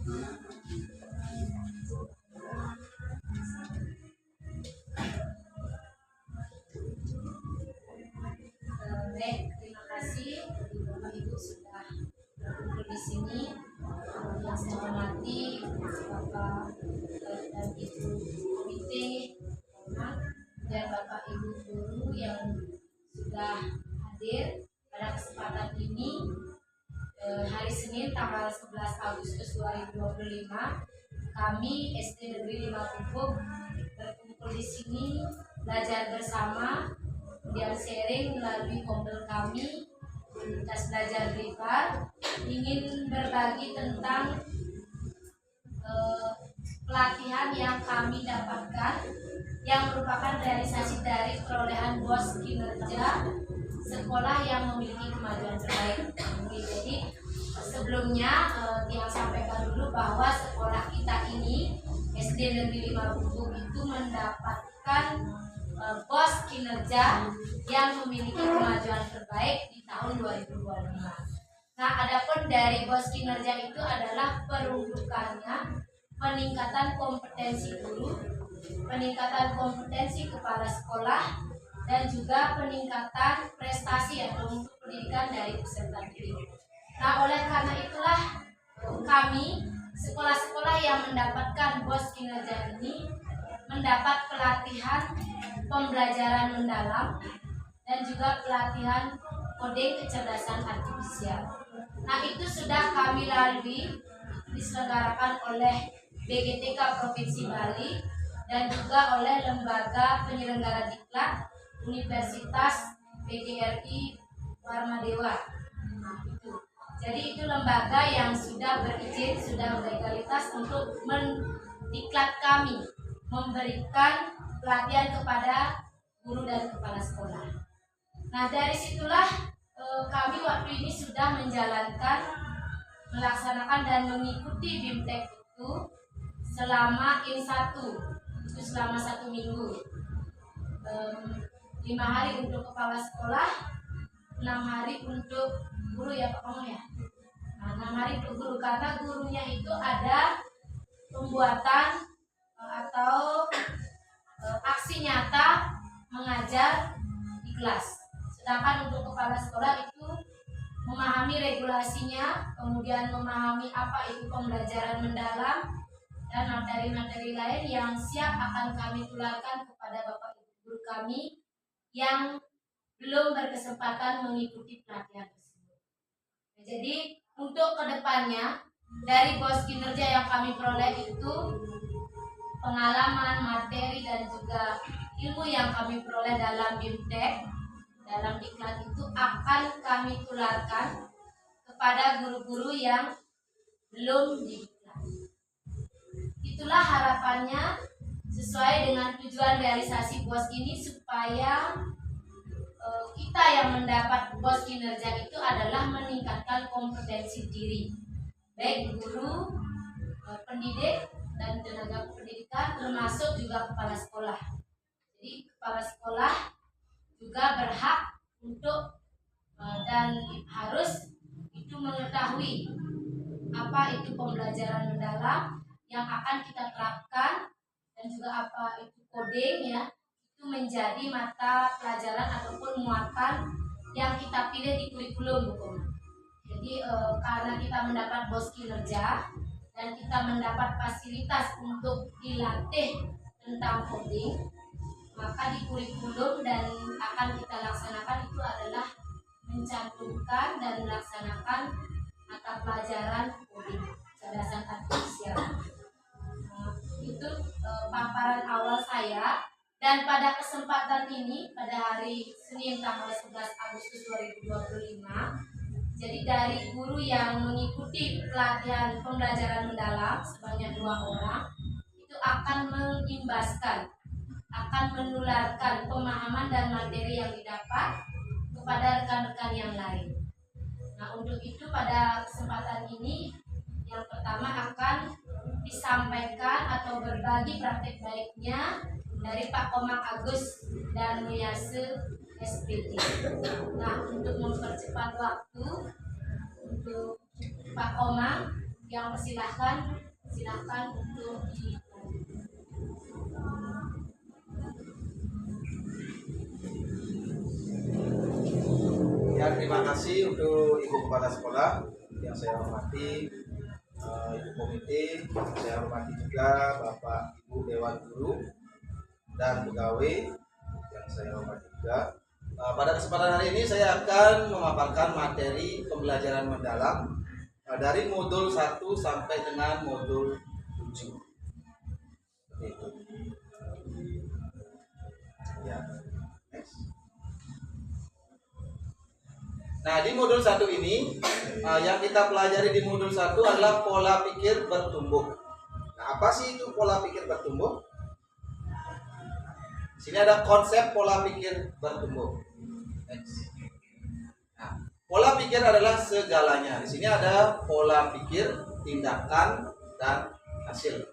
Baik, terima kasih Bapak Ibu sudah berkumpul di sini. Yang saya hormati Bapak dan Ibu komite dan Bapak Ibu guru yang sudah hadir pada kesempatan ini, hari Senin tanggal 11 Agustus 2025. Kami SD Negeri 5 Pupuk berkumpul di sini belajar bersama, kemudian sharing melalui kompel kami Komunitas Belajar Blitar, ingin berbagi tentang pelatihan yang kami dapatkan yang merupakan realisasi dari perolehan BOS kinerja sekolah yang memiliki kemajuan terbaik. Jadi sebelumnya yang sampaikan dulu bahwa sekolah kita ini SD Negeri 5 Pupuk itu mendapatkan BOS kinerja yang memiliki kemajuan terbaik di tahun 2025. Nah, adapun dari BOS kinerja itu adalah peruntukannya peningkatan kompetensi guru, peningkatan kompetensi kepala sekolah, dan juga peningkatan prestasi atau untuk pendidikan dari peserta didik. Nah, oleh karena itulah kami sekolah-sekolah yang mendapatkan BOS kinerja ini mendapat pelatihan pembelajaran mendalam dan juga pelatihan koding kecerdasan artifisial. Nah, itu sudah kami lalui, diselenggarakan oleh BGTK Provinsi Bali dan juga oleh Lembaga Penyelenggara Diklat Universitas PGRI Warmadewa. Nah, itu. Jadi itu lembaga yang sudah berizin, sudah berlegalitas untuk mendiklat kami memberikan pelatihan kepada guru dan kepala sekolah. Nah, dari situlah kami waktu ini sudah melaksanakan dan mengikuti BIMTEK itu selama In1, itu selama 1 minggu. 5 hari untuk kepala sekolah, 6 hari untuk guru ya Pak Komo ya. Nah, 6 hari untuk guru karena gurunya itu ada pembuatan atau aksi nyata mengajar di kelas. Sedangkan untuk kepala sekolah itu memahami regulasinya, kemudian memahami apa itu pembelajaran mendalam dan materi-materi lain yang siap akan kami tularkan kepada Bapak Ibu guru kami yang belum berkesempatan mengikuti pelatihan tersebut. Nah, jadi untuk kedepannya dari BOS kinerja yang kami peroleh itu pengalaman, materi, dan juga ilmu yang kami peroleh dalam BIMTEK, dalam diklat itu akan kami tularkan kepada guru-guru yang belum didiklat. Itulah harapannya sesuai dengan tujuan realisasi BOS ini supaya kita yang mendapat BOS kinerja itu adalah meningkatkan kompetensi diri, baik guru, pendidik, dan tenaga pendidikan, termasuk juga kepala sekolah. Jadi kepala sekolah juga berhak untuk dan harus itu mengetahui apa itu pembelajaran mendalam yang akan kita terapkan dan juga apa itu coding ya, itu menjadi mata pelajaran ataupun muatan yang kita pilih di kurikulum buku. Jadi karena kita mendapat BOS kinerja dan kita mendapat fasilitas untuk dilatih tentang coding, maka di kurikulum dan akan kita laksanakan itu adalah mencantumkan dan melaksanakan mata pelajaran coding kecerdasan artifisial. Itu paparan awal saya, dan pada kesempatan ini pada hari Senin tanggal 11 Agustus 2025, jadi dari guru yang mengikuti pelatihan pembelajaran mendalam sebanyak 2 orang itu akan mengimbaskan, akan menularkan pemahaman dan materi yang didapat kepada rekan-rekan yang lain. Nah, untuk itu pada kesempatan ini yang pertama akan disampaikan atau berbagi praktek baiknya dari Pak Komang Agus dan Muyase SPD. Nah, untuk mempercepat waktu untuk Pak Komang, yang silahkan untuk di. Ya, terima kasih untuk Ibu Kepala Sekolah yang saya hormati, Ibu Komite, saya hormati juga Bapak Ibu Dewan Guru dan pegawai yang saya hormati juga. Pada kesempatan hari ini saya akan memaparkan materi pembelajaran mendalam dari modul 1 sampai dengan modul 7. Seperti itu. Ya. Next. Nah, di modul 1 ini yang kita pelajari di modul 1 adalah pola pikir bertumbuh. Nah, apa sih itu pola pikir bertumbuh? Di sini ada konsep pola pikir bertumbuh. Next. Nah, pola pikir adalah segalanya. Di sini ada pola pikir, tindakan, dan hasil.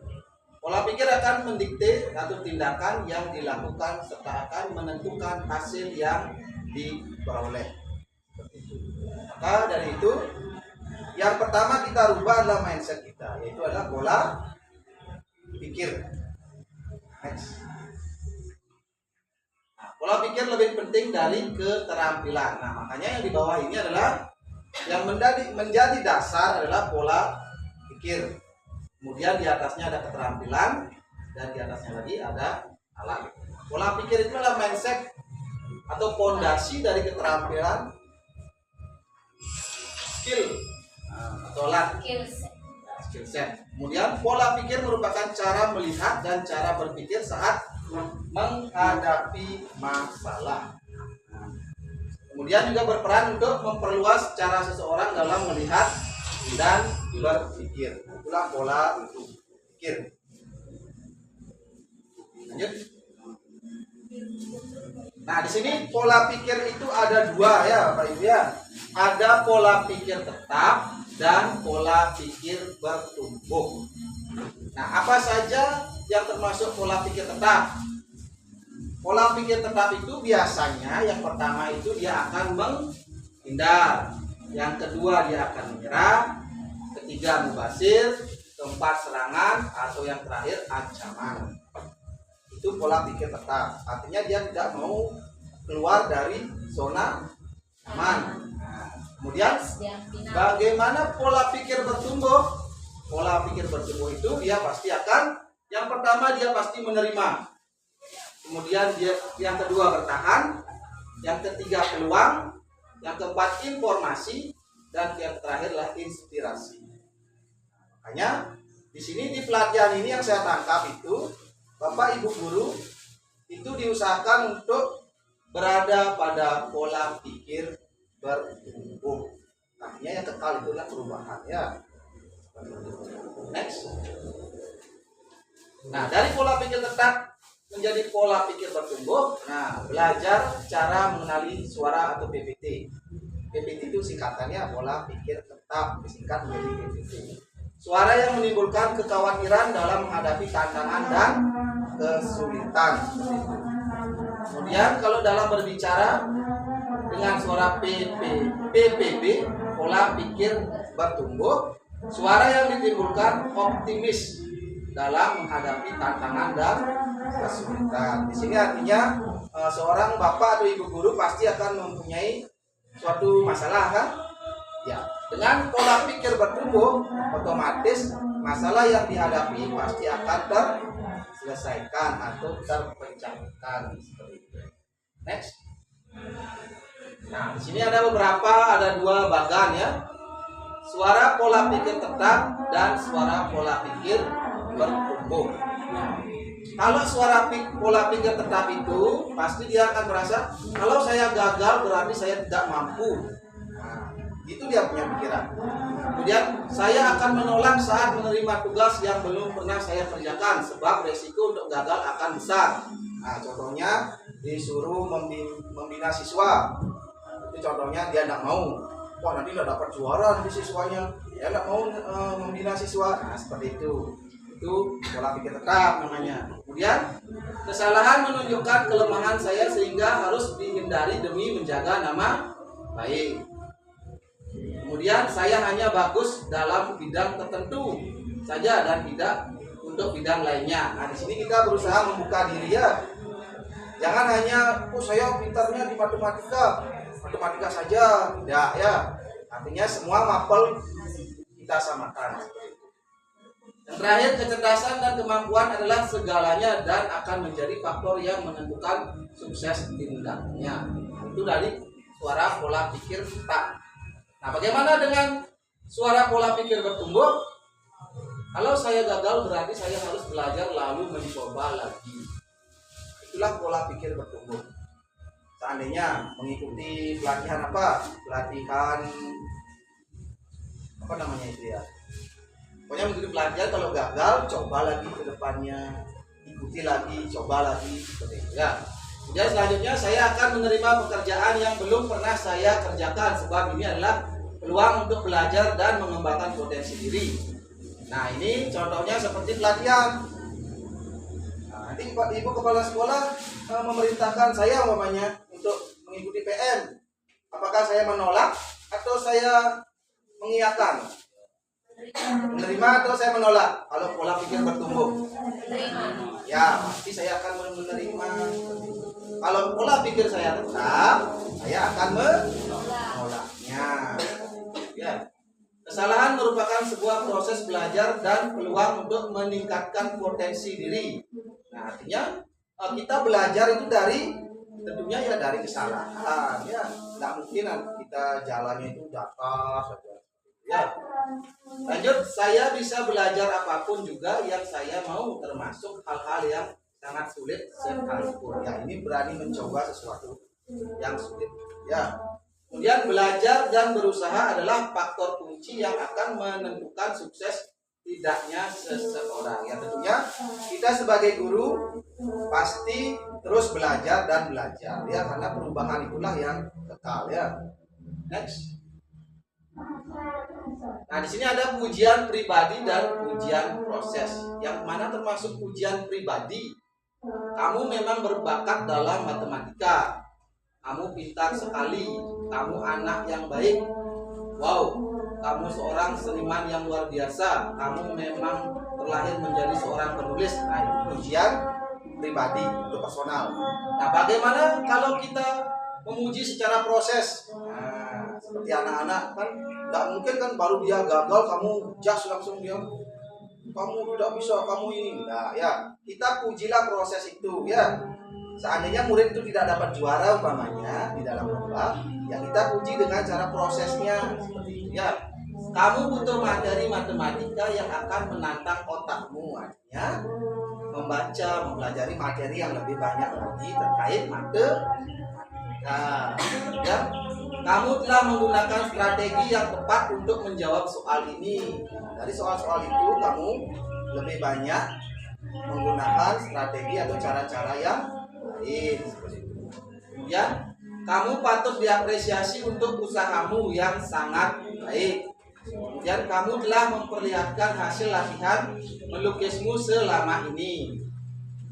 Pola pikir akan mendikte atau tindakan yang dilakukan serta akan menentukan hasil yang diperoleh. Maka dari itu, yang pertama kita rubah adalah mindset kita, yaitu adalah pola pikir. Next. Nah, pola pikir lebih penting dari keterampilan. Nah, makanya yang di bawah ini adalah yang menjadi dasar adalah pola pikir. Kemudian di atasnya ada keterampilan dan di atasnya lagi ada alat. Pola pikir itu adalah mindset atau fondasi dari keterampilan, skill atau alat, skill set. Kemudian pola pikir merupakan cara melihat dan cara berpikir saat menghadapi masalah. Kemudian juga berperan untuk memperluas cara seseorang dalam melihat dan berpikir. Itulah pola pikir. Lanjut. Nah, di sini pola pikir itu ada dua ya, Pak Ibu ya. Ada pola pikir tetap dan pola pikir bertumbuh. Nah, apa saja yang termasuk pola pikir tetap? Pola pikir tetap itu biasanya yang pertama itu dia akan menghindar, yang kedua dia akan menyerah, ketiga mubasir, keempat serangan, atau yang terakhir ancaman. Itu pola pikir tetap. Artinya dia tidak mau keluar dari zona aman. Kemudian bagaimana pola pikir bertumbuh? Pola pikir bertumbuh itu dia pasti akan, yang pertama dia pasti menerima. Kemudian dia yang kedua bertahan, yang ketiga peluang, yang keempat informasi, dan yang terakhir adalah inspirasi. Makanya di sini di pelatihan ini yang saya tangkap itu Bapak Ibu guru itu diusahakan untuk berada pada pola pikir bertumbuh. Artinya yang kekal itu adalah perubahan ya. Next. Nah, dari pola pikir tetap menjadi pola pikir bertumbuh. Nah, belajar cara mengenali suara atau PPT. PPT itu singkatannya pola pikir tetap, disingkat menjadi PPT. Suara yang menimbulkan kekhawatiran dalam menghadapi tantangan dan kesulitan. Kemudian kalau dalam berbicara dengan suara PPB, pola pikir bertumbuh, suara yang ditimbulkan optimis dalam menghadapi tantangan dan kesulitan. Di sini artinya seorang bapak atau ibu guru pasti akan mempunyai suatu masalah kan? Ya, dengan pola pikir bertumbuh, otomatis masalah yang dihadapi pasti akan terselesaikan atau terpecahkan seperti itu. Next. Nah, di sini ada dua bagan ya. Suara pola pikir tetap dan suara pola pikir bertumbuh. Kalau suara pola pikir tetap itu pasti dia akan merasa kalau saya gagal berarti saya tidak mampu. Nah, itu dia punya pikiran. Kemudian saya akan menolak saat menerima tugas yang belum pernah saya kerjakan sebab resiko untuk gagal akan besar. Nah, contohnya disuruh membina siswa. Itu contohnya dia tidak mau. Wah, nanti tidak dapat juara nanti siswanya. Dia tidak mau membina siswa. Nah, seperti itu. Itu pola pikir tetap namanya. Kemudian kesalahan menunjukkan kelemahan saya sehingga harus dihindari demi menjaga nama baik. Kemudian saya hanya bagus dalam bidang tertentu saja dan tidak untuk bidang lainnya. Nah, di sini kita berusaha membuka diri ya. Jangan hanya saya pintarnya di matematika saja, tidak ya. Artinya semua mapel kita samakan. Yang terakhir, kecerdasan dan kemampuan adalah segalanya dan akan menjadi faktor yang menentukan sukses tindaknya. Itu dari suara pola pikir tak. Nah, bagaimana dengan suara pola pikir bertumbuh? Kalau saya gagal berarti saya harus belajar lalu mencoba lagi. Itulah pola pikir bertumbuh. Seandainya mengikuti pelatihan apa namanya itu ya. Pokoknya mengikuti pelatihan, kalau gagal coba lagi ke depannya, ikuti lagi, coba lagi seperti itu ya. Kemudian selanjutnya saya akan menerima pekerjaan yang belum pernah saya kerjakan sebab ini adalah peluang untuk belajar dan mengembangkan potensi diri. Nah, ini contohnya seperti pelatihan. Nah, nanti Ibu Kepala Sekolah memerintahkan saya umpamanya untuk mengikuti PM. Apakah saya menolak atau saya mengiyakan? Menerima atau saya menolak? Kalau pola pikir bertumbuh, ya pasti saya akan menerima. Kalau pola pikir saya tetap, saya akan menolaknya. Ya. Kesalahan merupakan sebuah proses belajar dan peluang untuk meningkatkan potensi diri. Nah, artinya kita belajar itu tentunya ya dari kesalahan. Ya, nggak mungkin kita jalannya itu datar saja. Ya. Lanjut, saya bisa belajar apapun juga yang saya mau, termasuk hal-hal yang sangat sulit sekalipun. Ya, ini berani mencoba sesuatu yang sulit. Ya. Kemudian belajar dan berusaha adalah faktor kunci yang akan menentukan sukses tidaknya seseorang. Ya, tentunya kita sebagai guru pasti terus belajar dan belajar ya, karena perubahan itulah yang kekal ya. Next. Nah, di sini ada pujian pribadi dan pujian proses. Yang mana termasuk pujian pribadi? Kamu memang berbakat dalam matematika. Kamu pintar sekali. Kamu anak yang baik. Wow, kamu seorang seniman yang luar biasa. Kamu memang terlahir menjadi seorang penulis. Nah, itu pujian pribadi, itu personal. Nah, bagaimana kalau kita memuji secara proses? Nah, seperti anak-anak kan nggak mungkin kan baru dia gagal kamu jas langsung dia kamu tidak bisa, kamu ini. Nah, ya, kita pujilah proses itu ya. Seandainya murid itu tidak dapat juara umpamanya di dalam lomba, ya kita puji dengan cara prosesnya seperti itu ya. Kamu butuh materi matematika yang akan menantang otakmu, artinya membaca, mempelajari materi yang lebih banyak lagi terkait matematika. Ya, kamu telah menggunakan strategi yang tepat untuk menjawab soal ini. Dari soal-soal itu kamu lebih banyak menggunakan strategi atau cara-cara yang lain. Kemudian kamu patut diapresiasi untuk usahamu yang sangat baik. Kemudian kamu telah memperlihatkan hasil latihan melukismu selama ini.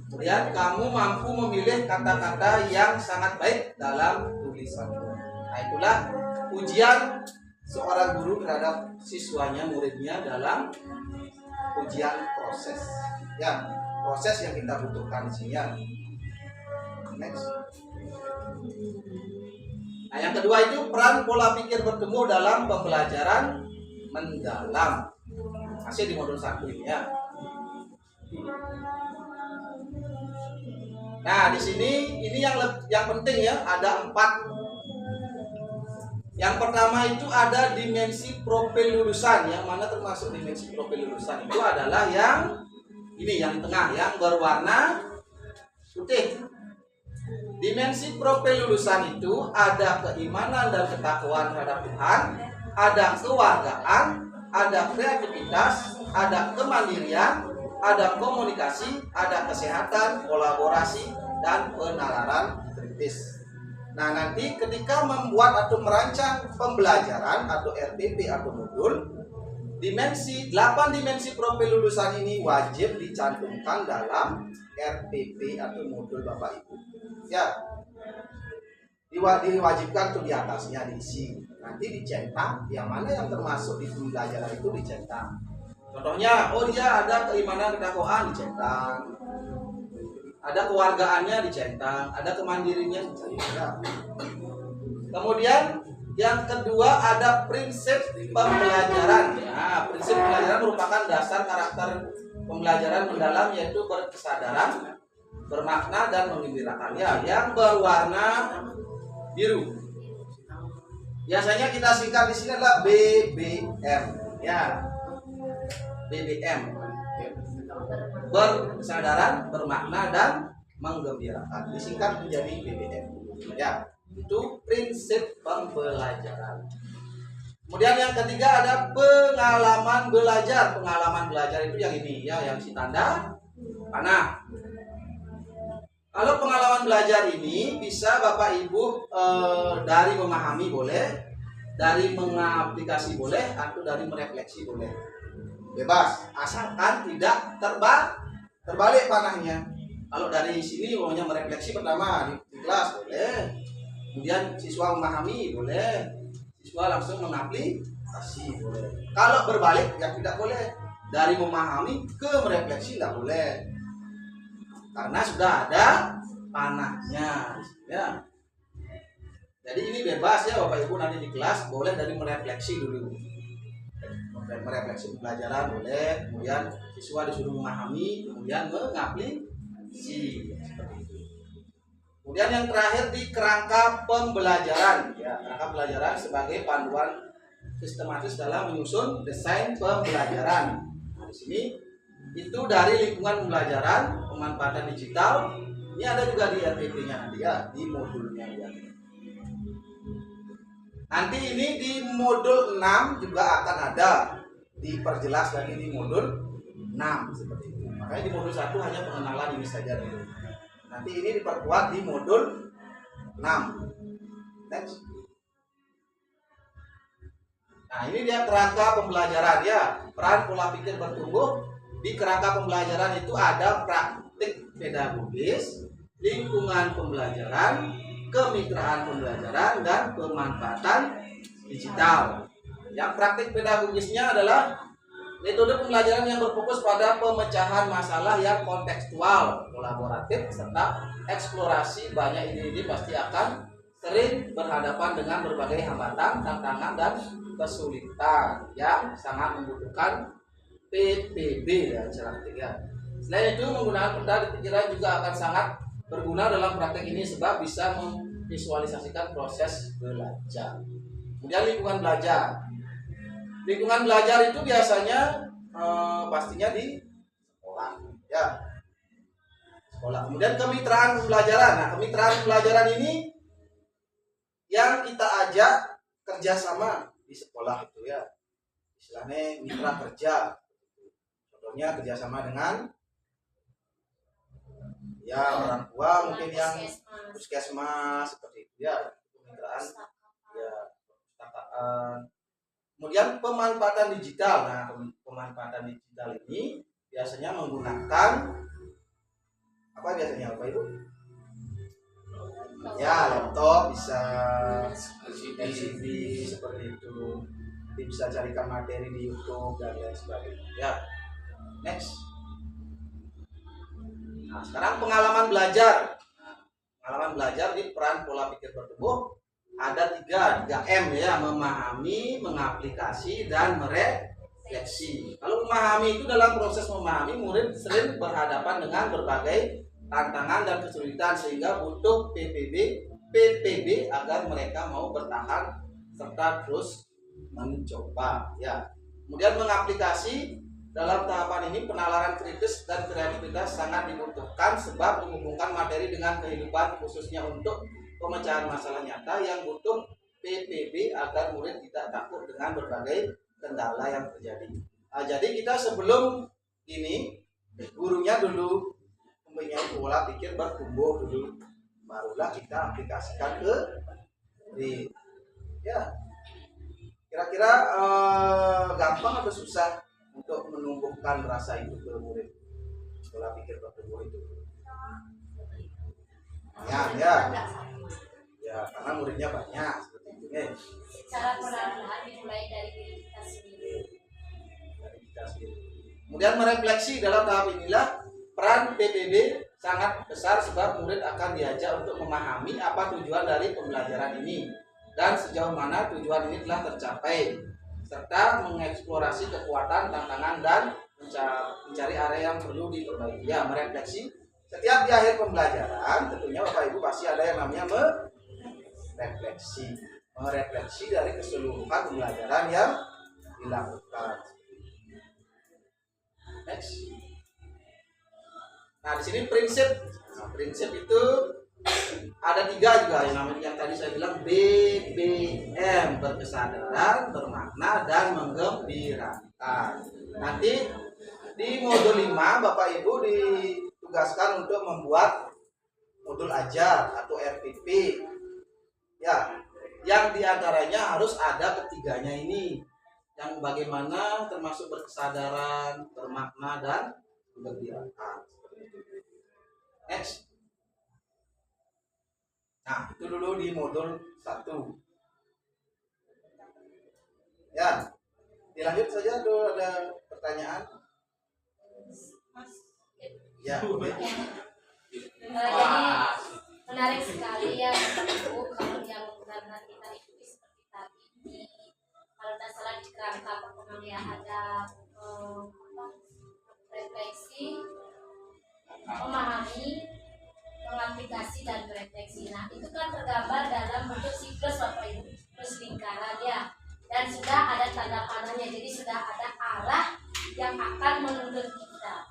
Kemudian kamu mampu memilih kata-kata yang sangat baik dalam tulisanmu. Nah, itulah ujian seorang guru terhadap siswanya, muridnya dalam ujian proses. Ya, proses yang kita butuhkan di sini ya. Next. Nah, yang kedua itu peran pola pikir bertumbuh dalam pembelajaran mendalam. Masih di modul 1 ini ya. Nah, di sini ini yang penting ya, ada 4. Yang pertama itu ada dimensi profil lulusan, yang mana termasuk dimensi profil lulusan itu adalah yang ini, yang tengah, yang berwarna putih. Dimensi profil lulusan itu ada keimanan dan ketakwaan terhadap Tuhan, ada kewargaan, ada kreativitas, ada kemandirian, ada komunikasi, ada kesehatan, kolaborasi, dan penalaran kritis. Nah, nanti ketika membuat atau merancang pembelajaran atau RPP atau modul, 8 dimensi profil lulusan ini wajib dicantumkan dalam RPP atau modul Bapak Ibu. Ya, diwajibkan tuh di atasnya diisi. nanti dicetak yang mana yang termasuk di pembelajaran itu dicetak. Contohnya, oh dia ada keimanan kedakwaan dicetak, ada kewargaannya dicetak, ada kemandirinya dicetak. Kemudian yang kedua ada prinsip pembelajaran. Ya, prinsip pembelajaran merupakan dasar karakter pembelajaran mendalam, yaitu berkesadaran, bermakna dan menggembirakan. Ya, yang berwarna biru. Biasanya kita singkat di sini adalah BBM. Ya, BBM. Berkesadaran, bermakna dan menggembirakan. Disingkat menjadi BBM. Ya, itu prinsip pembelajaran. Kemudian yang ketiga ada pengalaman belajar. Pengalaman belajar itu yang ini ya, yang si tanda panah. Kalau pengalaman belajar ini bisa Bapak Ibu dari memahami boleh, dari mengaplikasi boleh, atau dari merefleksi boleh. Bebas, asalkan tidak terbalik panahnya. Kalau dari sini maunya merefleksi pertama di kelas boleh, kemudian siswa memahami boleh, siswa langsung mengaplikasi boleh. Kalau berbalik ya tidak boleh, dari memahami ke merefleksi tidak boleh, karena sudah ada panahnya ya. Jadi ini bebas ya Bapak Ibu, nanti di kelas boleh dari merefleksi dulu, merefleksi pembelajaran boleh, kemudian siswa disuruh memahami, kemudian mengaplikasi seperti itu. Kemudian yang terakhir di kerangka pembelajaran ya, kerangka pembelajaran sebagai panduan sistematis dalam menyusun desain pembelajaran. Nah, di sini itu dari lingkungan pembelajaran, pemanfaatan digital. Ini ada juga di RPP-nya nanti ya, di modulnya ya. Nanti ini di modul 6 juga akan ada diperjelas lagi di modul 6 seperti itu. Makanya di modul 1 hanya pengenalan ini saja dulu. Nanti ini diperkuat di modul 6. Next. Nah, ini dia kerangka pembelajaran ya. Peran pola pikir bertumbuh. Di kerangka pembelajaran itu ada praktik pedagogis, lingkungan pembelajaran, kemitraan pembelajaran, dan pemanfaatan digital. Yang praktik pedagogisnya adalah metode pembelajaran yang berfokus pada pemecahan masalah yang kontekstual, kolaboratif, serta eksplorasi. Banyak ide-ide pasti akan sering berhadapan dengan berbagai hambatan, tantangan, dan kesulitan yang sangat membutuhkan PPB dan cara ketiga. Selain itu, menggunakan peta di pikiran juga akan sangat berguna dalam praktek ini sebab bisa memvisualisasikan proses belajar. Kemudian lingkungan belajar. Lingkungan belajar itu biasanya pastinya di sekolah, ya. Sekolah. Kemudian kemitraan pembelajaran. Nah, kemitraan pembelajaran ini yang kita ajak kerjasama di sekolah itu ya. Istilahnya mitra kerja. Contohnya kerjasama dengan ya orang tua mungkin yang puskesmas seperti itu ya, kemitraan ya, perpustakaan. Kemudian pemanfaatan digital. Nah, pemanfaatan digital ini biasanya menggunakan apa biasanya Bapak Ibu? Ya, laptop bisa, LCD seperti itu. Nanti bisa carikan materi di YouTube dan lain sebagainya. Ya. Next. Nah, sekarang pengalaman belajar. Pengalaman belajar di peran pola pikir bertumbuh ada 3M ya, memahami, mengaplikasi, dan merefleksi. Kalau memahami itu dalam proses memahami, murid sering berhadapan dengan berbagai tantangan dan kesulitan sehingga butuh PPB agar mereka mau bertahan serta terus mencoba ya. Kemudian mengaplikasi. Dalam tahapan ini penalaran kritis dan kreativitas sangat dibutuhkan sebab menghubungkan materi dengan kehidupan, khususnya untuk pemecahan masalah nyata yang butuh PPB agar murid tidak takut dengan berbagai kendala yang terjadi. Nah, jadi kita sebelum ini gurunya dulu mempunyai pola pikir bertumbuh dulu, barulah kita aplikasikan ke murid. Ya, kira-kira gampang atau susah untuk menumbuhkan rasa itu ke murid, pola pikir bertumbuh itu? Ya, karena muridnya banyak seperti itu. secara perlahan-lahan dimulai dari diri kita sendiri. Kemudian merefleksi dalam tahap inilah peran PPB sangat besar sebab murid akan diajak untuk memahami apa tujuan dari pembelajaran ini dan sejauh mana tujuan ini telah tercapai serta mengeksplorasi kekuatan, tantangan dan mencari area yang perlu diperbaiki. Ya, merefleksi setiap di akhir pembelajaran tentunya Bapak Ibu pasti ada yang namanya merefleksi dari keseluruhan pembelajaran yang dilakukan. Next. Nah, di sini prinsip. Nah, prinsip itu ada 3 juga yang namanya yang tadi saya bilang BBM, berkesadaran, bermakna dan menggembirakan. Nanti di modul 5 Bapak Ibu ditugaskan untuk membuat modul ajar atau RPP. Ya, yang diantaranya harus ada ketiganya ini. Yang bagaimana termasuk berkesadaran, bermakna dan menggembirakan. Next. Nah, itu dulu di modul 1. Ya, dilanjut saja dulu, ada pertanyaan? Ya, oke. Jadi menarik sekali ya Bu, kalau yang benar-benar kita ikuti seperti tadi ini. Kalau tidak salah di kerangka pertemuan ya ada refleksi, memahami, mengaplikasi dan berefleksi. Nah, itu kan tergambar dalam bentuk siklus Bapak Ibu, siklus lingkaran ya. Dan sudah ada tanda panahnya, jadi sudah ada arah yang akan menuntun kita.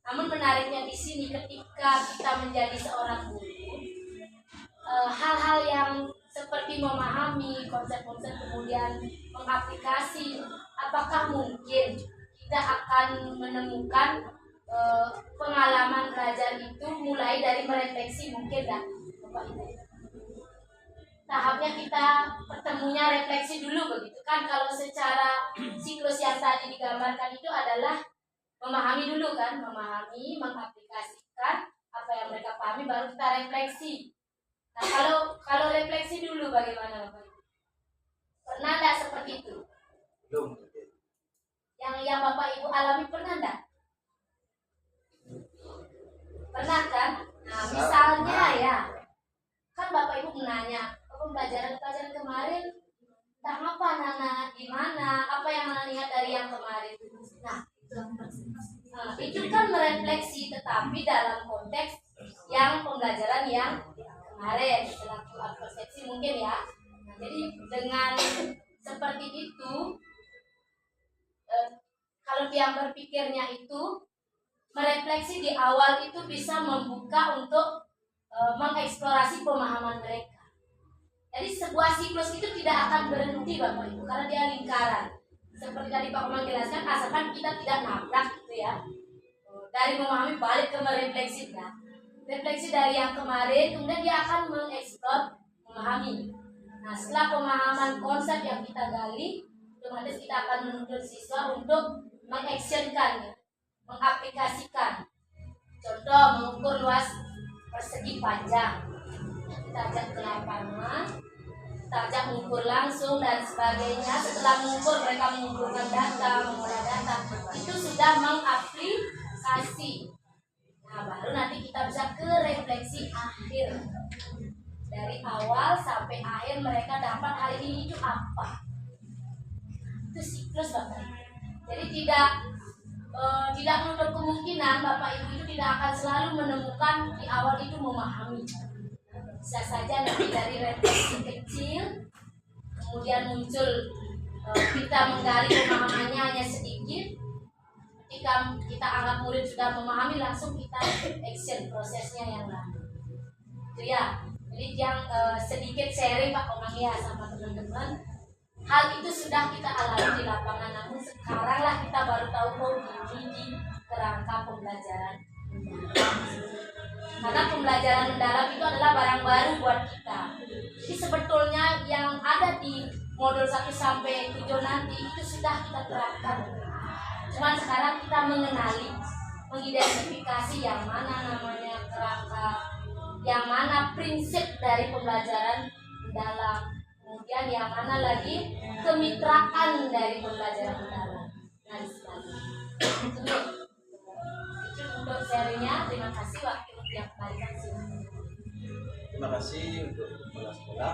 Namun menariknya di sini ketika kita menjadi seorang guru, hal-hal yang seperti memahami konsep-konsep kemudian mengaplikasi, apakah mungkin kita akan menemukan pengalaman belajar itu mulai dari merefleksi, mungkin enggak Bapak Ibu? Tahapnya kita pertemunya refleksi dulu begitu kan. Kalau secara siklus yang tadi digambarkan itu adalah memahami dulu kan, memahami, mengaplikasikan apa yang mereka pahami baru kita refleksi. Nah, kalau refleksi dulu bagaimana Bapak Ibu? Pernah enggak seperti itu? Belum. Yang Bapak Ibu alami pernah enggak? Pernah kan? Nah, misalnya ya, kan Bapak Ibu menanya, pembelajaran kemarin entah apa Nana, gimana, apa yang Nana lihat dari yang kemarin. Nah, itu kan merefleksi, tetapi dalam konteks yang pembelajaran yang kemarin, setelah persepsi mungkin ya. Nah, jadi dengan seperti itu, kalau dia berpikirnya itu, merefleksi di awal itu bisa membuka untuk mengeksplorasi pemahaman mereka. Jadi sebuah siklus itu tidak akan berhenti Bapak Ibu, karena dia lingkaran. Seperti tadi Pak Komang jelaskan, asalkan kita tidak nabrak gitu ya. Dari memahami balik ke merefleksi ya. Refleksi dari yang kemarin, kemudian dia akan mengeksplor, memahami. Nah, setelah pemahaman konsep yang kita gali, otomatis kita akan menuntut siswa untuk mengactionkan, ya, mengaplikasikan. Contoh, mengukur luas persegi panjang. Kita ajak ke lapangan, kita ajak mengukur langsung dan sebagainya. Setelah mengukur, mereka mengumpulkan data, mengolah data. Itu sudah mengaplikasi. Nah, baru nanti kita bisa ke refleksi akhir. Dari awal sampai akhir mereka dapat hari ini itu apa. Itu siklus Bapak Ibu. Jadi tidak menutup kemungkinan Bapak Ibu itu tidak akan selalu menemukan di awal itu memahami. Bisa saja nanti dari refleksi kecil, kemudian muncul kita menggali pemahamannya hanya sedikit. Ketika kita anggap murid sudah memahami, langsung kita action prosesnya yang lain. Itu ya. Jadi yang sedikit sharing Pak Komang ya sama teman-teman. Hal itu sudah kita alami di lapangan, namun sekarang lah kita baru tahu ini di kerangka pembelajaran mendalam. Karena pembelajaran mendalam itu adalah barang baru buat kita. Jadi sebetulnya yang ada di modul 1 sampai 7 nanti itu sudah kita terapkan. Cuman sekarang kita mengenali, mengidentifikasi yang mana namanya kerangka, yang mana prinsip dari pembelajaran mendalam. Kemudian yang mana lagi kemitraan dari pembelajaran mendalam. Nah, itu untuk serinya. Terima kasih, waktu yang kembalikan sini. Terima kasih untuk kepala sekolah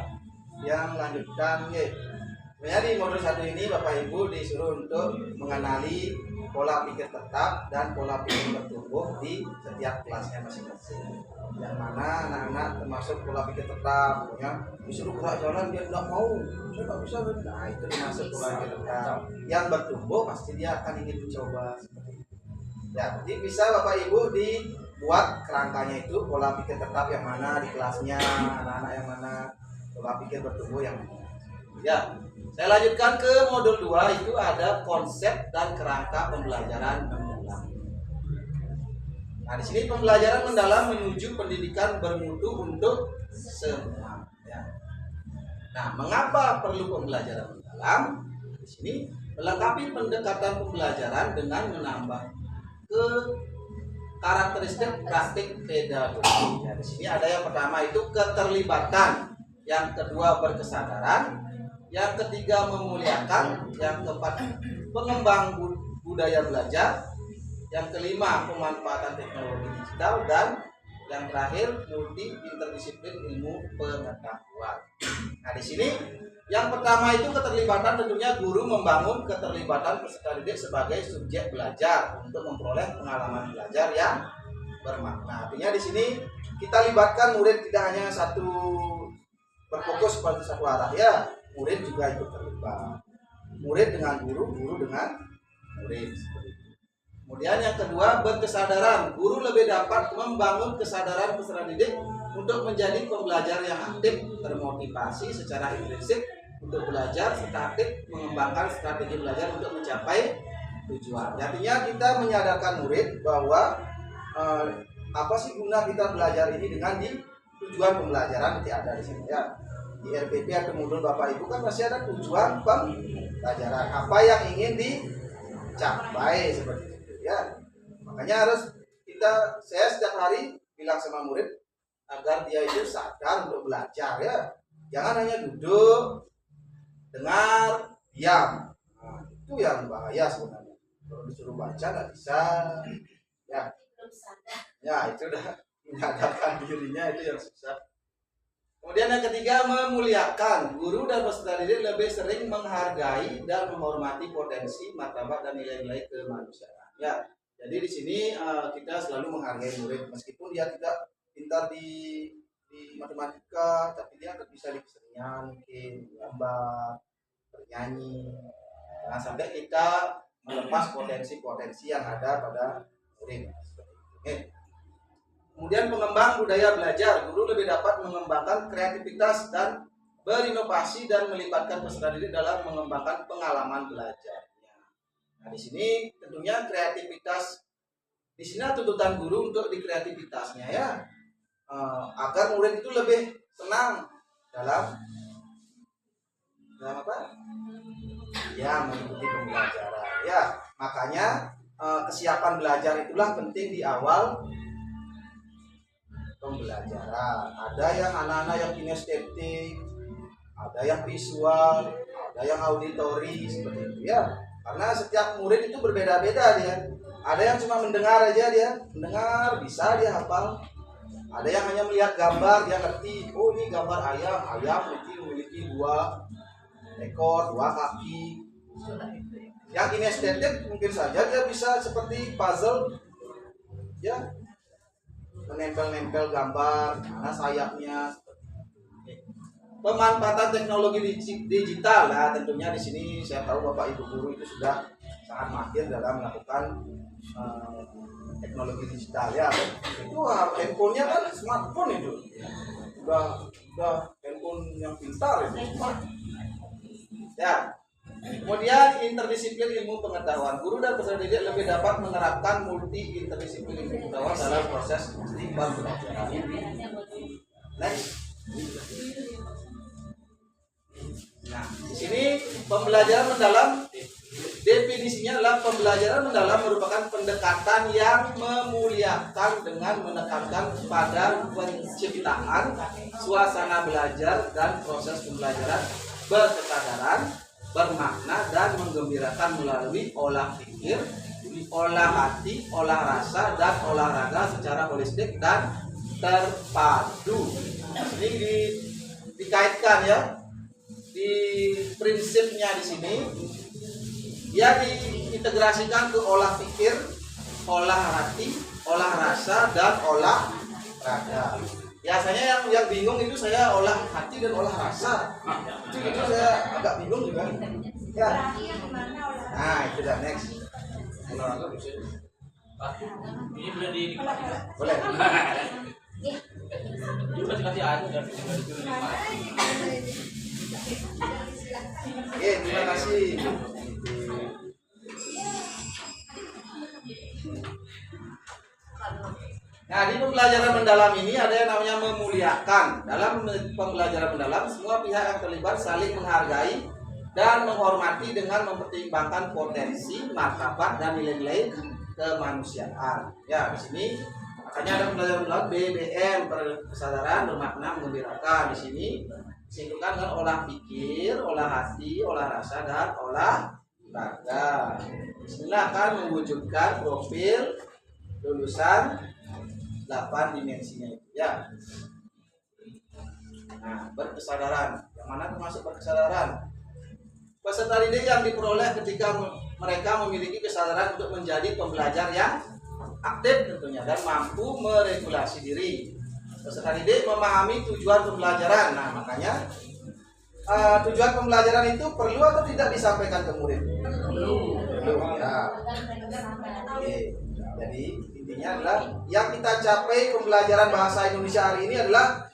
yang lanjutkan. Sebenarnya di modul 1 ini Bapak Ibu disuruh untuk mengenali pola pikir tetap dan pola pikir bertumbuh di setiap kelasnya masing-masing. Yang mana anak-anak termasuk pola pikir tetap, ya, disuruh gerak jalan dia tidak mau, saya tidak bisa. Nah, itu dimasuk pola pikir tetap. Yang bertumbuh pasti dia akan ingin mencoba. Ya, jadi bisa Bapak Ibu dibuat kerangkanya itu pola pikir tetap yang mana di kelasnya, anak-anak yang mana, pola pikir bertumbuh yang mana. Ya, saya lanjutkan ke modul 2, itu ada konsep dan kerangka pembelajaran mendalam. Nah, di sini pembelajaran mendalam menuju pendidikan bermutu untuk semua. Ya. Nah, mengapa perlu pembelajaran mendalam? Di sini melengkapi pendekatan pembelajaran dengan menambah ke karakteristik praktik pedagogi. Ya, di sini ada yang pertama itu keterlibatan, yang kedua berkesadaran, yang ketiga memuliakan, yang keempat pengembang budaya belajar, yang kelima pemanfaatan teknologi digital, dan yang terakhir multi interdisiplin ilmu pengetahuan. Nah, di sini yang pertama itu keterlibatan, tentunya guru membangun keterlibatan peserta didik sebagai subjek belajar untuk memperoleh pengalaman belajar yang bermakna. Artinya di sini kita libatkan murid, tidak hanya satu berfokus pada satu arah, ya. Murid juga ikut terlibat. Murid dengan guru, guru dengan murid. Kemudian yang kedua berkesadaran. Guru lebih dapat membangun kesadaran peserta didik untuk menjadi pembelajar yang aktif, termotivasi secara intrinsik untuk belajar, serta aktif mengembangkan strategi belajar untuk mencapai tujuan. Artinya kita menyadarkan murid bahwa apa sih guna kita belajar ini dengan di tujuan pembelajaran nanti ada di sini, ya. Di RPP atau modul Bapak Ibu kan masih ada tujuan pembelajaran, apa yang ingin dicapai seperti itu, ya. Makanya harus saya setiap hari bilang sama murid agar dia itu sadar untuk belajar, ya. Jangan hanya duduk, dengar, diam. Nah, itu yang bahaya sebenarnya. Kalau disuruh baca nggak bisa, ya. Ya, itu udah menyadarkan dirinya, itu yang susah. Kemudian yang ketiga memuliakan. Guru dan peserta didik lebih sering menghargai dan menghormati potensi, martabat dan nilai-nilai kemanusiaan. Ya, jadi di sini kita selalu menghargai murid meskipun dia tidak pintar di matematika, tapi dia bisa di kesenian, mungkin gambar, bernyanyi. Jangan sampai kita melepas potensi-potensi yang ada pada murid. Kemudian pengembang budaya belajar. Guru lebih dapat mengembangkan kreativitas dan berinovasi dan melibatkan peserta didik dalam mengembangkan pengalaman belajarnya. Nah, di sini tentunya kreativitas, di sini tuntutan guru untuk di kreativitasnya, ya, agar murid itu lebih senang dalam apa? Ya, mengikuti pembelajaran. Ya, makanya kesiapan belajar itulah penting di awal pembelajaran. Ada yang anak-anak yang kinestetik, ada yang visual, ada yang auditori, seperti itu, ya. Karena setiap murid itu berbeda-beda dia. Ada yang cuma mendengar aja, dia mendengar bisa dia hafal. Ada yang hanya melihat gambar, dia ngerti, oh ini gambar ayam, memiliki 2 ekor, 2 kaki. Yang kinestetik mungkin saja dia bisa seperti puzzle, ya, menempel-nempel gambar, mana sayapnya. Pemanfaatan teknologi digital, nah tentunya di sini saya tahu Bapak Ibu guru itu sudah sangat mahir dalam melakukan teknologi digital, ya. Itu handphonenya kan smartphone itu, udah handphone yang pintar itu. Ya. Kemudian interdisiplin ilmu pengetahuan. Guru dan peserta didik lebih dapat menerapkan multi interdisiplin ilmu pengetahuan dalam proses pembelajaran. Next. Nah, di sini pembelajaran mendalam definisinya adalah pembelajaran mendalam merupakan pendekatan yang memuliakan dengan menekankan pada penciptaan suasana belajar dan proses pembelajaran berkesadaran, bermakna, dan menggembirakan melalui olah pikir, olah hati, olah rasa, dan olahraga secara holistik dan terpadu. Ini dikaitkan ya, di prinsipnya di sini dia diintegrasikan ke olah pikir, olah hati, olah rasa, dan olah raga. Biasanya yang bingung itu saya olah hati dan olah rasa. Itu saya agak bingung juga. Ya. Nah, itu dah next. Ini boleh dinikmati. Boleh. Juga dikasih aja dan dinikmati. Oke, terima kasih. Nah, di pembelajaran mendalam ini ada yang namanya memuliakan. Dalam pembelajaran mendalam, semua pihak yang terlibat saling menghargai dan menghormati dengan mempertimbangkan potensi, martabat, dan nilai-nilai kemanusiaan. Ya, di sini makanya ada pembelajaran mendalam BBM, kesadaran, bermakna, menggembirakan. Di sini disingkatkan dengan olah pikir, olah hati, olah rasa, dan olah raga. Bismillah akan mewujudkan profil lulusan 8 dimensinya itu ya. Nah, berkesadaran. Yang mana termasuk berkesadaran? Peserta didik yang diperoleh ketika mereka memiliki kesadaran untuk menjadi pembelajar yang aktif tentunya dan mampu meregulasi diri. Peserta didik memahami tujuan pembelajaran. Nah, makanya tujuan pembelajaran itu perlu atau tidak disampaikan ke murid? Perlu ya. Oke. Jadi intinya adalah yang kita capai pembelajaran bahasa Indonesia hari ini adalah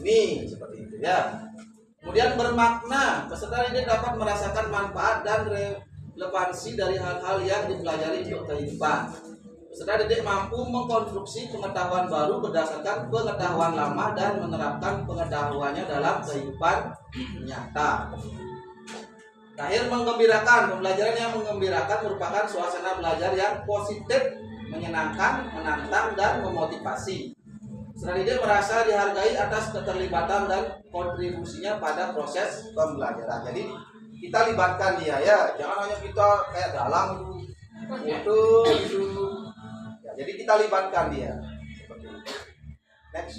ini seperti itu ya. Kemudian bermakna, peserta didik dapat merasakan manfaat dan relevansi dari hal-hal yang dipelajari untuk kehidupan. Peserta didik mampu mengkonstruksi pengetahuan baru berdasarkan pengetahuan lama dan menerapkan pengetahuannya dalam kehidupan nyata. Terakhir, menggembirakan. Pembelajaran yang menggembirakan merupakan suasana belajar yang positif, menyenangkan, menantang, dan memotivasi. Peserta didik merasa dihargai atas keterlibatan dan kontribusinya pada proses pembelajaran. Jadi kita libatkan dia ya, jangan hanya kita kayak dalang itu ya, jadi kita libatkan dia seperti itu. Next.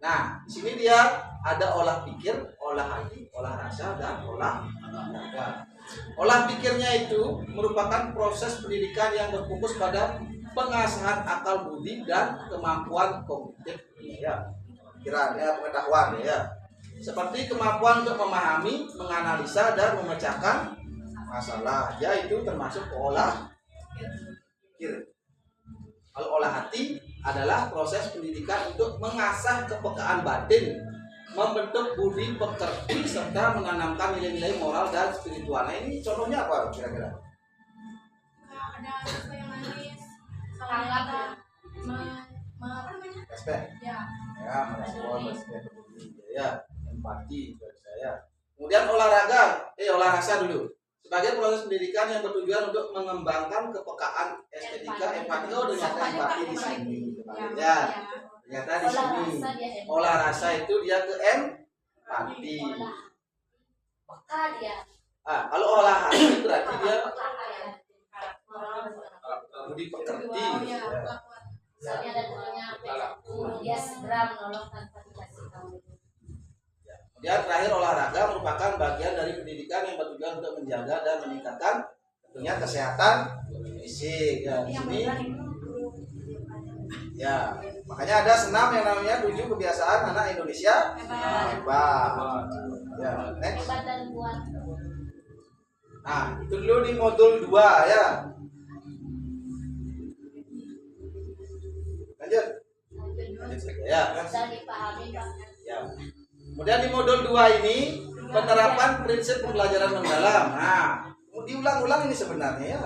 Nah, di sini dia ada olah pikir, olah hati, olah rasa, dan olah raga. Olah pikirnya itu merupakan proses pendidikan yang berfokus pada pengasahan akal budi dan kemampuan kognitif ya, pikiran ya, pengetahuan ya. Seperti kemampuan untuk memahami, menganalisa, dan memecahkan masalah. Ya, itu termasuk olah pikir. Kalau olah hati adalah proses pendidikan untuk mengasah kepekaan batin, membentuk budi pekerti, serta menanamkan nilai-nilai moral dan spiritual. Nah, ini contohnya apa kira-kira? Ada sesuatu yang manis, sangat Respect. Ya. Ya, merespon, respect, ya, empati dari saya. Kemudian olahraga, olah rasa dulu. Sebagai proses pendidikan yang bertujuan untuk mengembangkan kepekaan estetika, empati. Oh, ternyata empati di sini. Ya, ternyata di sini. Olah rasa itu dia ke empati. Peka dia. Kalau olah hati berarti dia budi pekerti. Misalnya ada temannya dia segera menolong tanpa dikasih tahu. Kemudian terakhir, olahraga merupakan bagian dari pendidikan yang bertujuan untuk menjaga dan meningkatkan tentunya kesehatan fisik. Ya, di sini ya, makanya ada senam yang namanya 7 kebiasaan anak Indonesia hebat. Ya, next. Hebat dan kuat. Nah, itu dulu di modul 2 ya. Lanjut saja ya. Bisa dipahami Pak. Ya. Kemudian di modul 2 ini penerapan prinsip pembelajaran mendalam. Nah, diulang-ulang ini sebenarnya ya.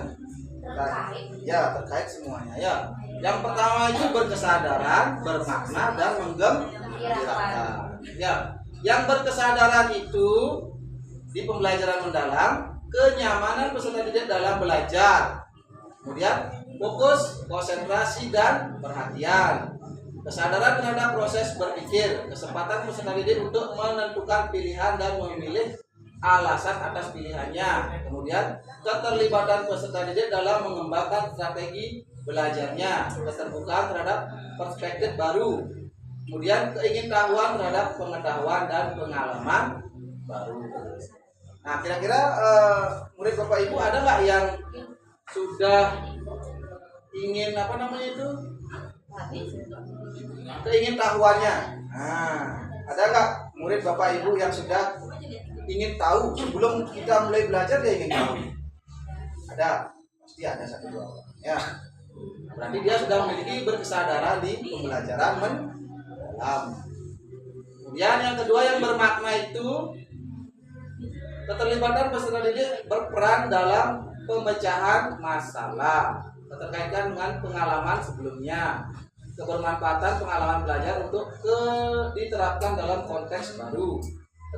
Ya, terkait semuanya ya. Yang pertama itu berkesadaran, bermakna, dan menggembirakan. Ya, yang berkesadaran itu di pembelajaran mendalam, kenyamanan peserta didik dalam belajar. Kemudian fokus, konsentrasi, dan perhatian. Kesadaran terhadap proses berpikir, kesempatan peserta didik untuk menentukan pilihan dan memilih alasan atas pilihannya. Kemudian keterlibatan peserta didik dalam mengembangkan strategi belajarnya, keterbukaan terhadap perspektif baru. Kemudian keingintahuan terhadap pengetahuan dan pengalaman baru. Nah, kira-kira murid Bapak Ibu ada nggak yang sudah ingin apa namanya itu? Keingintahuannya. Nah, ada nggak murid Bapak Ibu yang sudah ingin tahu sebelum kita mulai belajar dia ingin tahu? Ada, pasti ada satu dua orang. Ya, berarti dia sudah memiliki berkesadaran di pembelajaran mendalam. Kemudian yang kedua yang bermakna itu keterlibatan peserta didik berperan dalam pemecahan masalah, keterkaitan dengan pengalaman sebelumnya, kebermanfaatan pengalaman belajar untuk diterapkan dalam konteks baru,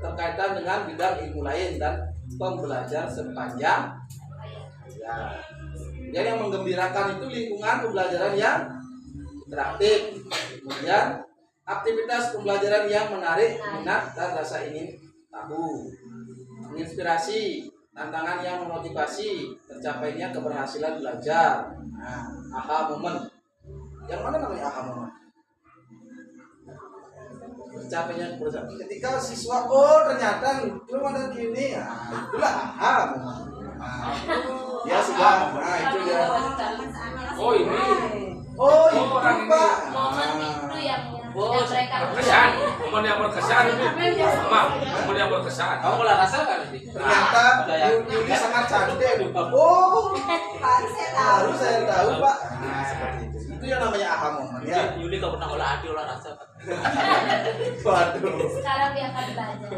keterkaitan dengan bidang ilmu lain dan pembelajar sepanjang ya. Kemudian yang menggembirakan itu lingkungan pembelajaran yang interaktif, kemudian aktivitas pembelajaran yang menarik minat dan rasa ingin tahu, menginspirasi, tantangan yang memotivasi tercapainya keberhasilan belajar. Nah, aha moment. Yang mana namanya aha moment? Tercapainya keberhasilan. Ketika siswa ternyata belum ada gini, nah, itulah aha moment. Nah, dia sudah, nah itu dia. Oh ini. Oh itu orang ini. Pak. Momen itu yang mereka Berkesan, momen yang berkesan ini. Momen yang berkesan. Kamu mulai rasakan ini. Ternyata Yuli sangat cantik. Oh, baru saya tahu Pak. Nah, seperti itu. Itu yang namanya aha moment ya. Yuli gak pernah olah hati, olah rasa. Waduh. sekarang dia akan belajar.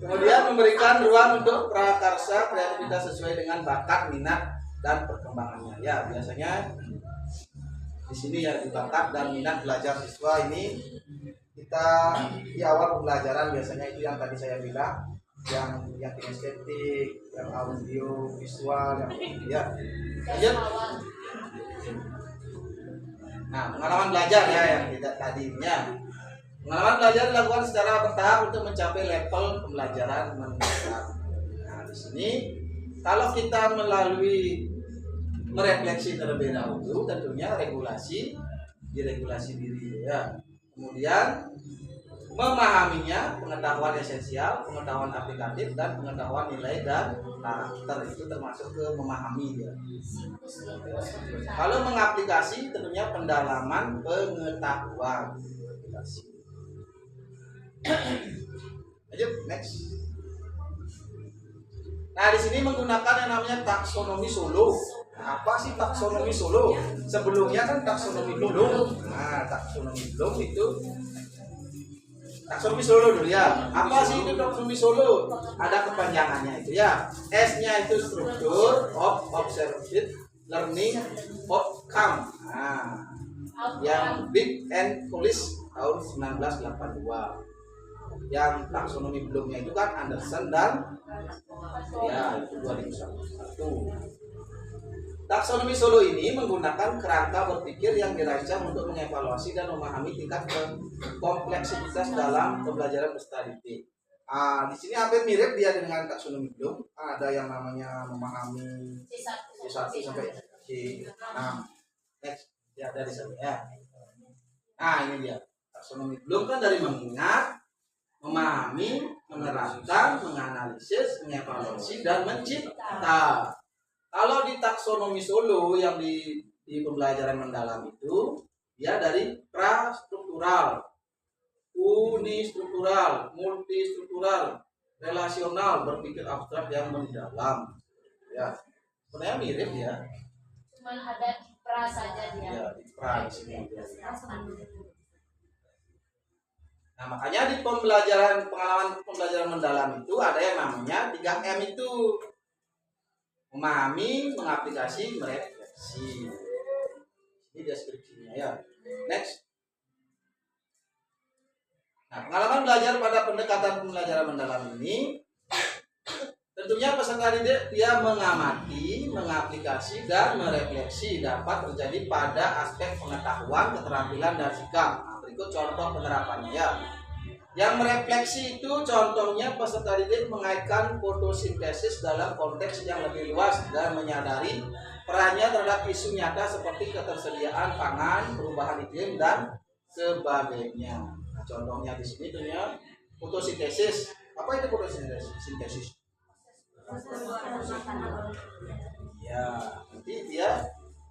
Kemudian memberikan ruang untuk prakarsa kreativitas sesuai dengan bakat, minat, dan perkembangannya. Ya, biasanya di sini ya di bakat dan minat belajar siswa ini kita di awal pembelajaran biasanya itu yang tadi saya bilang, yang kinestetik, yang audio, visual, yang ya. Lanjut. Nah, pengalaman belajar ya yang tidak tadinya. Pengalaman belajar dilakukan secara bertahap untuk mencapai level pembelajaran mendalam. Nah, di sini kalau kita melalui merefleksi terlebih dahulu, tentunya diregulasi diri ya. Kemudian memahaminya, pengetahuan esensial, pengetahuan aplikatif, dan pengetahuan nilai dan karakter itu termasuk ke memahami ya. Kalau mengaplikasi tentunya pendalaman pengetahuan. Lanjut next. Nah di sini menggunakan yang namanya taksonomi Solo. Nah, apa sih taksonomi Solo? Sebelumnya kan taksonomi Bloom. Nah taksonomi Bloom itu taksonomi Solo dulu ya. Apa sih itu taksonomi Solo? Ada kepanjangannya itu ya. S-nya itu struktur of observed learning outcome. Nah, yang Big and Police tahun 1982. Yang taksonomi Bloomnya itu kan Anderson dan ya itu 2001. Taksonomi Solo ini menggunakan kerangka berpikir yang dirancang untuk mengevaluasi dan memahami tingkat kompleksitas dalam pembelajaran peserta didik. Di sini hampir mirip dia dengan taksonomi Bloom. Ada yang namanya memahami C1 sampai C6. Next, ya dari sana ya. Nah ini dia taksonomi Bloom kan dari mengingat, memahami, menerapkan, menganalisis, mengevaluasi, dan mencipta. Kalau di taksonomi Solo yang di pembelajaran mendalam itu, dia dari prastruktural, unistruktural, multistruktural, relasional, berpikir abstrak yang mendalam. Ya, sebenarnya mirip ya. Cuman ada pra saja dia. Ya, di pra di sini. Nah, makanya di pembelajaran pengalaman pembelajaran mendalam itu ada yang namanya 3M itu. Memahami, mengaplikasi, merefleksi. Ini deskripsinya ya. Next. Nah, pengalaman belajar pada pendekatan pembelajaran mendalam ini tentunya peserta didik dia mengamati, mengaplikasi, dan merefleksi dapat terjadi pada aspek pengetahuan, keterampilan, dan sikap. Nah, berikut contoh penerapannya ya. Yang merefleksi itu contohnya peserta didik mengaitkan fotosintesis dalam konteks yang lebih luas dan menyadari perannya terhadap isu nyata seperti ketersediaan pangan, perubahan iklim, dan sebagainya. Nah, contohnya di sini tentunya fotosintesis. Apa itu fotosintesis? Ya, nanti dia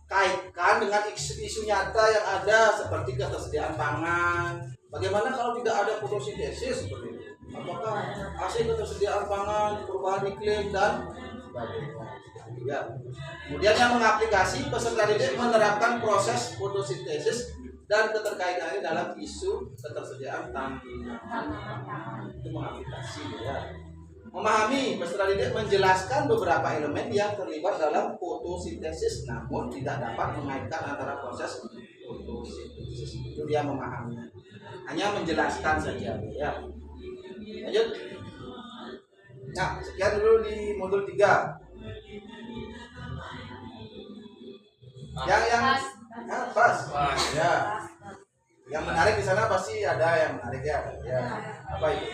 kaitkan dengan isu nyata yang ada seperti ketersediaan pangan. Bagaimana kalau tidak ada fotosintesis seperti itu? Apakah hasil ketersediaan pangan, perubahan iklim, dan sebagainya? Ya. Kemudian yang mengaplikasi, peserta didik menerapkan proses fotosintesis dan keterkaitannya dalam isu ketersediaan tanaman. Itu mengaplikasi ya. Memahami, peserta didik menjelaskan beberapa elemen yang terlibat dalam fotosintesis namun tidak dapat mengaitkan antara proses fotosintesis. Itu dia memahami. Hanya menjelaskan saja ya. Lanjut. Nah, sekian dulu di modul 3. Yang pas. Ya. Yang menarik di sana pasti ada yang menarik ya. Ya. Apa itu?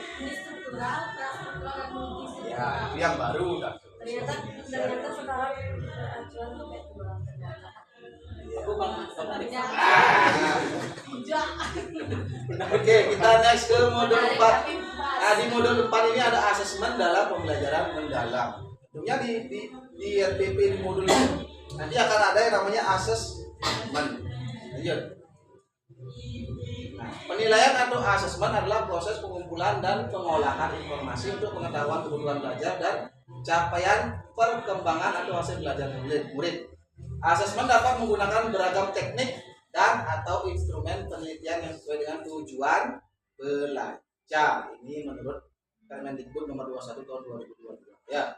Ya, itu yang baru. Ternyata sekarang acuan tuh kayak dua ternyata. Aku bang. Oke, kita next ke modul 4. Nah, di modul 4 ini ada asesmen dalam pembelajaran mendalam. Tentunya di RPP di modul ini nanti akan ada yang namanya asesmen. Lanjut. Nah, penilaian atau asesmen adalah proses pengumpulan dan pengolahan informasi untuk pengetahuan kebutuhan belajar dan capaian perkembangan atau hasil belajar murid. Asesmen dapat menggunakan beragam teknik dan atau instrumen penelitian yang sesuai dengan tujuan belajar. Ini menurut Permendikbud nomor 21 tahun 2022 ya.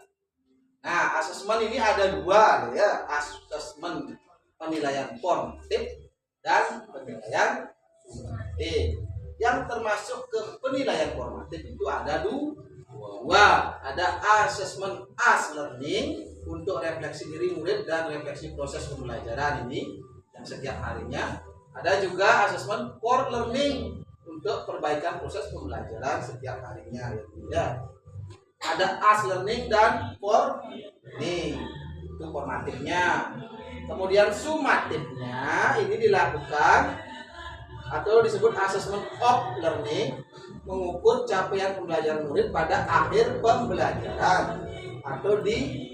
Nah, asesmen ini ada dua ya, asesmen penilaian formatif dan penilaian sumatif. Yang termasuk ke penilaian formatif itu ada dua. Ada asesmen as learning untuk refleksi diri murid dan refleksi proses pembelajaran ini yang setiap harinya. Ada juga asesmen for learning untuk perbaikan proses pembelajaran setiap harinya ya. Ada as learning dan for learning, itu formatifnya. Kemudian sumatifnya ini dilakukan atau disebut assessment of learning, mengukur capaian pembelajaran murid pada akhir pembelajaran atau di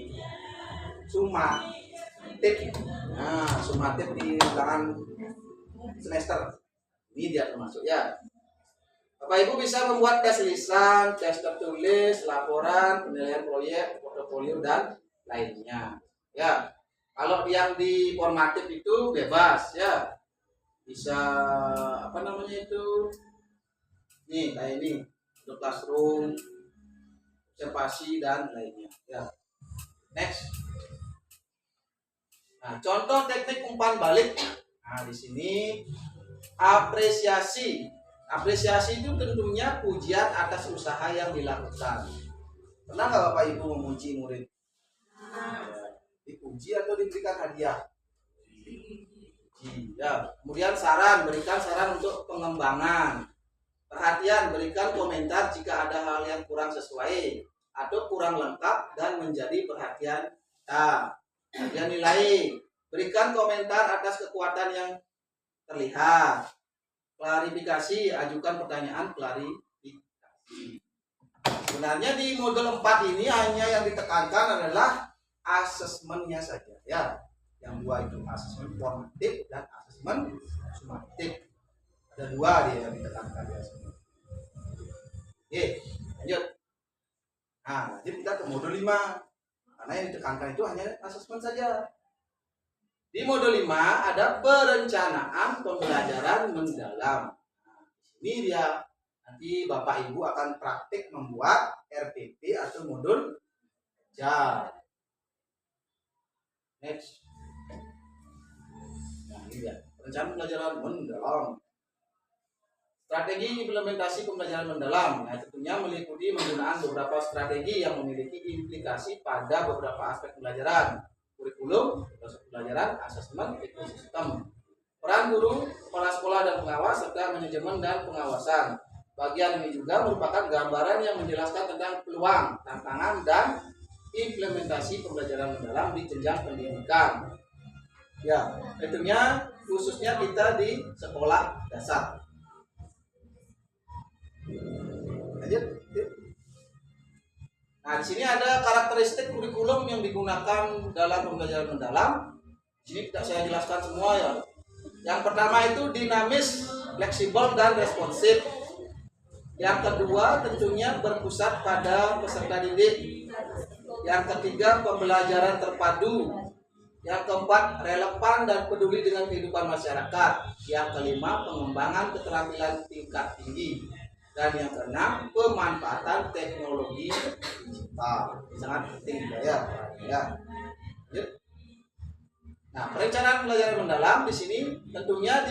sumatif. Nah, sumatif di ulangan semester ini dia termasuk ya. Bapak Ibu bisa membuat tes lisan, tes tertulis, laporan, penilaian proyek, portofolio, dan lainnya. Ya, kalau yang di formatif itu bebas ya, bisa apa namanya itu, nih kayak ini, untuk classroom, observasi, dan lainnya. Ya, next. Nah, contoh teknik umpan balik. Nah, di sini apresiasi. Apresiasi itu tentunya pujian atas usaha yang dilakukan. Pernah nggak Bapak Ibu memuji murid? Dipuji atau diberikan hadiah? Ya. Kemudian saran, berikan saran untuk pengembangan. Perhatian, berikan komentar jika ada hal yang kurang sesuai atau kurang lengkap dan menjadi perhatian kita. Kemudian nilai, berikan komentar atas kekuatan yang terlihat. Klarifikasi, ajukan pertanyaan klarifikasi. Sebenarnya di modul 4 ini hanya yang ditekankan adalah asesmennya saja ya. Yang dua itu asesmen formatif dan asesmen sumatif. Ada dua dia yang ditekankan ya. Oke, lanjut. Nah, lanjut kita ke modul 5. Karena yang ditekankan itu hanya asesmen saja. Di modul 5 ada perencanaan pembelajaran mendalam. Nah, ini dia. Nanti Bapak Ibu akan praktik membuat RPP atau modul belajar. Next. Nah, ini dia. Perencanaan pembelajaran mendalam. Strategi implementasi pembelajaran mendalam. Nah, tentunya meliputi penggunaan beberapa strategi yang memiliki implikasi pada beberapa aspek pembelajaran. kurikulum, proses pembelajaran, asesmen, ekosistem. Peran guru, kepala sekolah dan pengawas, serta manajemen dan pengawasan. Bagian ini juga merupakan gambaran yang menjelaskan tentang peluang, tantangan, dan implementasi pembelajaran mendalam di jenjang pendidikan. Ya, tentunya khususnya kita di sekolah dasar. Lanjut. Nah, di sini ada karakteristik kurikulum yang digunakan dalam pembelajaran mendalam. Di sini tidak saya jelaskan semua ya. Yang pertama itu dinamis, fleksibel, dan responsif. Yang kedua tentunya berpusat pada peserta didik. Yang ketiga pembelajaran terpadu. Yang keempat relevan dan peduli dengan kehidupan masyarakat. Yang kelima pengembangan keterampilan tingkat tinggi. Dan yang keenam pemanfaatan teknologi digital. Sangat penting ya. Nah, perencanaan pembelajaran mendalam di sini tentunya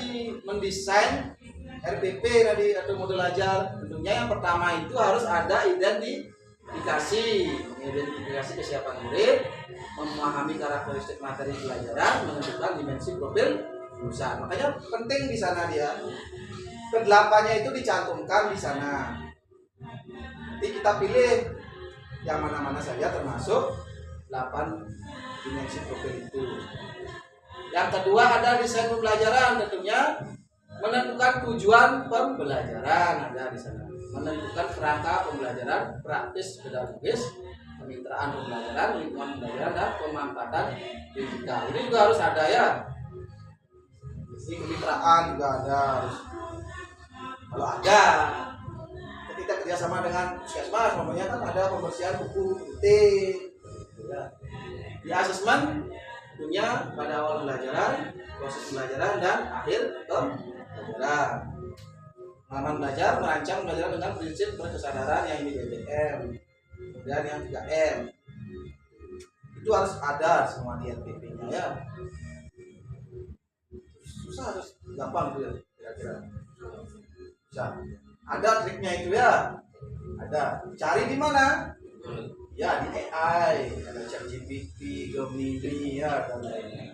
mendesain RPP tadi atau modul ajar. Tentunya yang pertama itu harus ada identifikasi kesiapan murid, memahami karakteristik materi pelajaran, menentukan dimensi profil lulusan. Makanya penting di sana dia. Kedelapannya itu dicantumkan di sana. Nanti kita pilih yang mana-mana saja termasuk 8 dimensi profil itu. Yang kedua ada desain pembelajaran, tentunya menentukan tujuan pembelajaran ada di sana. Menentukan kerangka pembelajaran, praktis pedagogis, kemitraan pembelajaran, lingkungan pembelajaran, dan pemanfaatan digital. Ini juga harus ada ya. Ini kemitraan juga ada harus. Kalau ada, ketika kerjasama dengan puskesmas, namanya kan ada pembersihan buku putih. Di asesmen tentunya pada awal pembelajaran, proses pembelajaran, dan akhir pembelajaran. Pengalaman belajar merancang pembelajaran dengan prinsip berkesadaran yang ini BBM, kemudian yang 3M. Itu harus ada semua di RPP-nya ya. Susah harus gampang tuh ya kira-kira. Bisa. Ada triknya itu ya. Ada. Cari di mana? Ya di AI, ada ChatGPT, Gemini ya dan lainnya.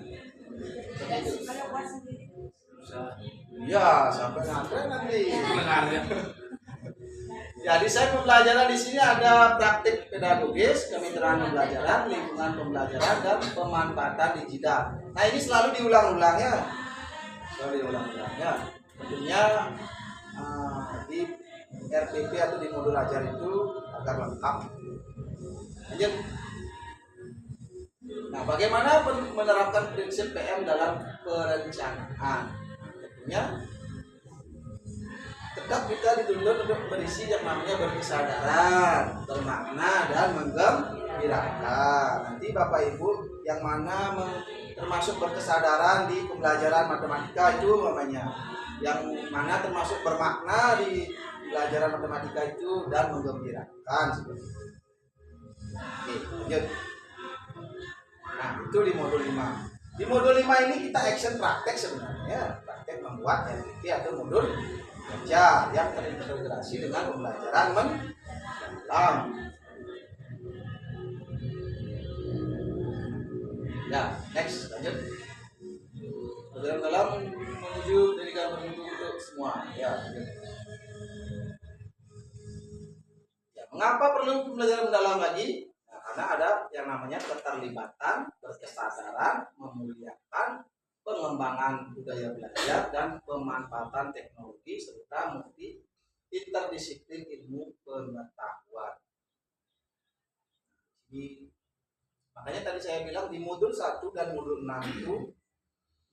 Ya sampai ngantri nanti. Ya desain pembelajaran di sini ada praktik pedagogis, kemitraan pembelajaran, lingkungan pembelajaran, dan pemanfaatan digital. Nah ini selalu diulang-ulang ya. Tentunya di RPP atau di modul ajar itu agar lengkap. Lanjut. Nah, bagaimana menerapkan prinsip PM dalam perencanaan? Tentunya tetap kita dituntut untuk berisi yang namanya berkesadaran, bermakna, dan menggembirakan. Nanti Bapak Ibu yang mana termasuk berkesadaran di pembelajaran matematika itu namanya, yang mana termasuk bermakna di pelajaran matematika itu dan menggembirakan seperti itu. Oke, lanjut. Nah, itu di modul 5. Di modul 5 ini kita action praktek sebenarnya. Praktek membuat RPP atau modul kerja yang terintegrasi dengan pembelajaran mendalam. Ya, next, lanjut. Pembelajaran mendalam menuju pendidikan bermutu untuk semua. Ya, lanjut. Mengapa perlu pembelajaran mendalam lagi? Nah, karena ada yang namanya keterlibatan, berkesadaran, memuliakan, pengembangan budaya belajar, dan pemanfaatan teknologi, serta multi interdisiplin ilmu pengetahuan. Jadi, makanya tadi saya bilang di modul 1 dan modul 6 itu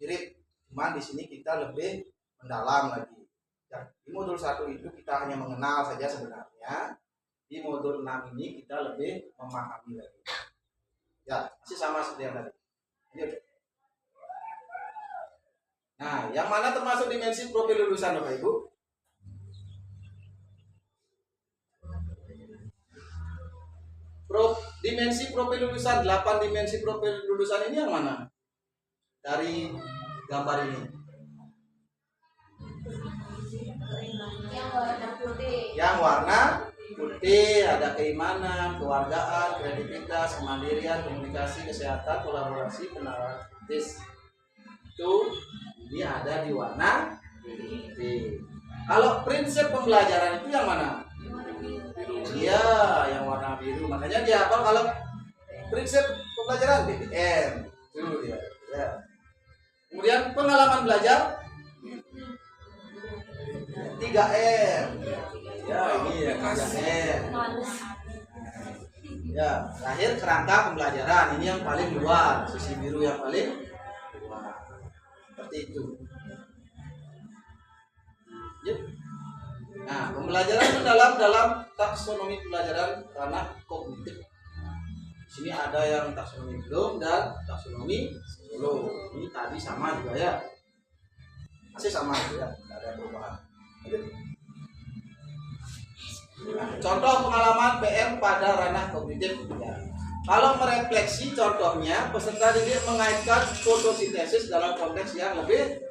mirip, cuma di sini kita lebih mendalam lagi. Ya, di modul 1 itu kita hanya mengenal saja sebenarnya. Di modul 6 ini kita lebih memahami lagi. Ya, masih sama seperti yang tadi. Nah, yang mana termasuk dimensi profil lulusan Bapak Ibu? Dimensi profil lulusan, 8 dimensi profil lulusan ini yang mana? Dari gambar ini. Yang warna putih. Yang warna Putih ada keimanan, kewargaan, kreativitas, kemandirian, komunikasi, kesehatan, kolaborasi, kenalan etis. Itu ini ada di warna biru. Kalau prinsip pembelajaran itu yang mana? Iya, yang warna biru. Makanya dia apa? Kalau prinsip pembelajaran BBM itu dia. Ya. Kemudian pengalaman belajar 3M. Ya, ini ya 3M. Ya, terakhir kerangka pembelajaran. Ini yang paling luar, sisi biru yang paling luar. Seperti itu. Yep. Nah, pembelajaran itu dalam taksonomi pembelajaran ranah kognitif. Di sini ada yang taksonomi belum dan taksonomi belum. Ini tadi sama juga ya. Masih sama ya, tidak ada perubahan. Nah, contoh pengalaman PM pada ranah kognitif. Ya. Kalau merefleksi, contohnya peserta didik mengaitkan fotosintesis dalam konteks yang lebih